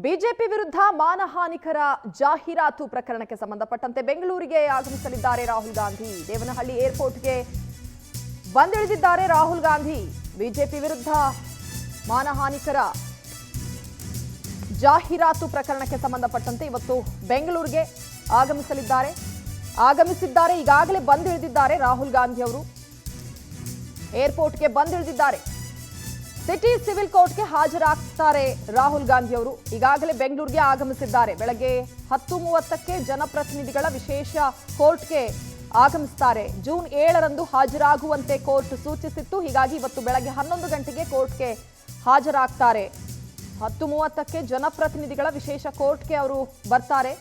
BJP ವಿರುದ್ಧ ಮಾನಹಾನಿಕರ ಜಾಹೀರಾತು ಪ್ರಕರಣಕ್ಕೆ ಸಂಬಂಧಪಟ್ಟಂತೆ ಬೆಂಗಳೂರಿಗೆ ಆಗಮಿಸಲಿದ್ದಾರೆ ರಾಹುಲ್ ಗಾಂಧಿ. ದೇವನಹಳ್ಳಿ ಏರ್ಪೋರ್ಟ್ಗೆ ಬಂದಿಳಿದಿದ್ದಾರೆ ರಾಹುಲ್ ಗಾಂಧಿ. ಬಿಜೆಪಿ ವಿರುದ್ಧ ಮಾನಹಾನಿಕರ ಜಾಹೀರಾತು ಪ್ರಕರಣಕ್ಕೆ ಸಂಬಂಧಪಟ್ಟಂತೆ ಇವತ್ತು ಬೆಂಗಳೂರಿಗೆ ಆಗಮಿಸಿದ್ದಾರೆ. ಈಗಾಗಲೇ ಬಂದಿಳಿದಿದ್ದಾರೆ ರಾಹುಲ್ ಗಾಂಧಿ ಅವರು. ಏರ್ಪೋರ್ಟ್ಗೆ ಬಂದಿಳಿದಿದ್ದಾರೆ. ಸಿಟಿ ಸಿವಿಲ್ ಕೋರ್ಟ್ಗೆ ಹಾಜರಾಗ್ತಾರೆ ರಾಹುಲ್ ಗಾಂಧಿ ಅವರು. ಈಗಾಗಲೇ ಬೆಂಗಳೂರಿಗೆ ಆಗಮಿಸಿದ್ದಾರೆ. ಬೆಳಗ್ಗೆ 10:30ಕ್ಕೆ ಜನಪ್ರತಿನಿಧಿಗಳ ವಿಶೇಷ ಕೋರ್ಟ್ಗೆ ಆಗಮಿಸುತ್ತಾರೆ. ಜೂನ್ 7ರಂದು ಹಾಜರಾಗುವಂತೆ ಕೋರ್ಟ್ ಸೂಚಿಸಿತ್ತು. ಹೀಗಾಗಿ ಇವತ್ತು ಬೆಳಗ್ಗೆ 11 ಗಂಟೆಗೆ ಕೋರ್ಟ್ಗೆ ಹಾಜರಾಗ್ತಾರೆ. 10:30ಕ್ಕೆ ಜನಪ್ರತಿನಿಧಿಗಳ ವಿಶೇಷ ಕೋರ್ಟ್ಗೆ ಅವರು ಬರ್ತಾರೆ.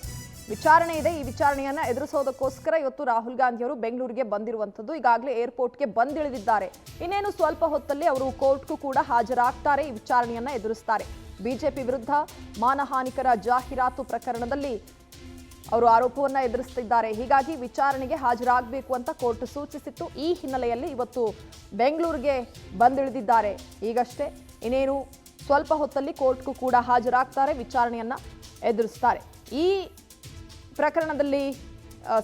ವಿಚಾರಣೆ ಇದೆ. ಈ ವಿಚಾರಣೆಯನ್ನ ಎದುರಿಸೋದಕ್ಕೋಸ್ಕರ ಇವತ್ತು ರಾಹುಲ್ ಗಾಂಧಿ ಅವರು ಬೆಂಗಳೂರಿಗೆ ಬಂದಿರುವಂತದ್ದು. ಈಗಾಗಲೇ ಏರ್ಪೋರ್ಟ್ಗೆ ಬಂದಿಳಿದಿದ್ದಾರೆ. ಇನ್ನೇನು ಸ್ವಲ್ಪ ಹೊತ್ತಲ್ಲಿ ಅವರು ಕೋರ್ಟ್ಗೂ ಕೂಡ ಹಾಜರಾಗ್ತಾರೆ. ಈ ವಿಚಾರಣೆಯನ್ನ ಎದುರಿಸ್ತಾರೆ. ಬಿಜೆಪಿ ವಿರುದ್ಧ ಮಾನಹಾನಿಕರ ಜಾಹೀರಾತು ಪ್ರಕರಣದಲ್ಲಿ ಅವರು ಆರೋಪವನ್ನ ಎದುರಿಸುತ್ತಿದ್ದಾರೆ. ಹೀಗಾಗಿ ವಿಚಾರಣೆಗೆ ಹಾಜರಾಗಬೇಕು ಅಂತ ಕೋರ್ಟ್ ಸೂಚಿಸಿತ್ತು. ಈ ಹಿನ್ನೆಲೆಯಲ್ಲಿ ಇವತ್ತು ಬೆಂಗಳೂರಿಗೆ ಬಂದಿಳಿದಿದ್ದಾರೆ. ಈಗಷ್ಟೇ ಇನ್ನೇನು ಸ್ವಲ್ಪ ಹೊತ್ತಲ್ಲಿ ಕೋರ್ಟ್ಗೂ ಕೂಡ ಹಾಜರಾಗ್ತಾರೆ. ವಿಚಾರಣೆಯನ್ನ ಎದುರಿಸ್ತಾರೆ. ಈ ಪ್ರಕರಣದಲ್ಲಿ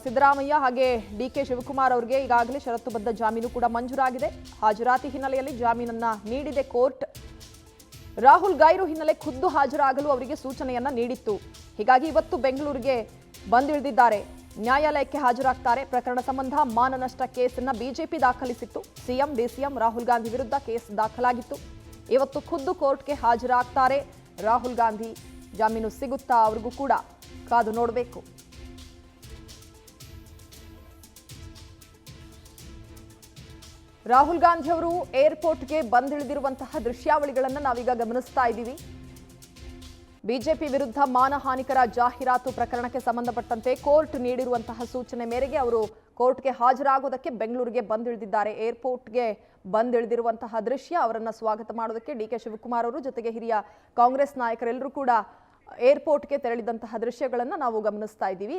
ಸಿದ್ದರಾಮಯ್ಯ ಹಾಗೆ ಡಿಕೆ ಶಿವಕುಮಾರ್ ಅವರಿಗೆ ಈಗಾಗಲೇ ಷರತ್ತುಬದ್ಧ ಜಾಮೀನು ಕೂಡ ಮಂಜೂರಾಗಿದೆ. ಹಾಜರಾತಿ ಹಿನ್ನೆಲೆಯಲ್ಲಿ ಜಾಮೀನನ್ನ ನೀಡಿದೆ ಕೋರ್ಟ್. ರಾಹುಲ್ ಗೈರು ಹಿನ್ನೆಲೆ ಖುದ್ದು ಹಾಜರಾಗಲು ಅವರಿಗೆ ಸೂಚನೆಯನ್ನ ನೀಡಿತ್ತು. ಹೀಗಾಗಿ ಇವತ್ತು ಬೆಂಗಳೂರಿಗೆ ಬಂದಿಳಿದಿದ್ದಾರೆ. ನ್ಯಾಯಾಲಯಕ್ಕೆ ಹಾಜರಾಗ್ತಾರೆ. ಪ್ರಕರಣ ಸಂಬಂಧ ಮಾನನಷ್ಟ ಕೇಸನ್ನ ಬಿಜೆಪಿ ದಾಖಲಿಸಿತ್ತು. ಸಿಎಂ ಡಿಸಿಎಂ ರಾಹುಲ್ ಗಾಂಧಿ ವಿರುದ್ಧ ಕೇಸ್ ದಾಖಲಾಗಿತ್ತು. ಇವತ್ತು ಖುದ್ದು ಕೋರ್ಟ್ಗೆ ಹಾಜರಾಗ್ತಾರೆ ರಾಹುಲ್ ಗಾಂಧಿ. ಜಾಮೀನು ಸಿಗುತ್ತಾ ಅವ್ರಿಗೂ ಕೂಡ ಕಾದು ನೋಡಬೇಕು. ರಾಹುಲ್ ಗಾಂಧಿ ಅವರು ಏರ್ಪೋರ್ಟ್ಗೆ ಬಂದಿಳಿದಿರುವಂತಹ ದೃಶ್ಯಾವಳಿಗಳನ್ನು ನಾವೀಗ ಗಮನಿಸ್ತಾ ಇದ್ದೀವಿ. ಬಿಜೆಪಿ ವಿರುದ್ಧ ಮಾನಹಾನಿಕರ ಜಾಹೀರಾತು ಪ್ರಕರಣಕ್ಕೆ ಸಂಬಂಧಪಟ್ಟಂತೆ ಕೋರ್ಟ್ ನೀಡಿರುವಂತಹ ಸೂಚನೆ ಮೇರೆಗೆ ಅವರು ಕೋರ್ಟ್ಗೆ ಹಾಜರಾಗುವುದಕ್ಕೆ ಬೆಂಗಳೂರಿಗೆ ಬಂದಿಳಿದಿದ್ದಾರೆ. ಏರ್ಪೋರ್ಟ್ಗೆ ಬಂದಿಳಿದಿರುವಂತಹ ದೃಶ್ಯ. ಅವರನ್ನ ಸ್ವಾಗತ ಮಾಡೋದಕ್ಕೆ ಡಿಕೆ ಶಿವಕುಮಾರ್ ಅವರು ಜೊತೆಗೆ ಹಿರಿಯ ಕಾಂಗ್ರೆಸ್ ನಾಯಕರೆಲ್ಲರೂ ಕೂಡ ಏರ್ಪೋರ್ಟ್ಗೆ ತೆರಳಿದಂತಹ ದೃಶ್ಯಗಳನ್ನು ನಾವು ಗಮನಿಸ್ತಾ ಇದ್ದೀವಿ.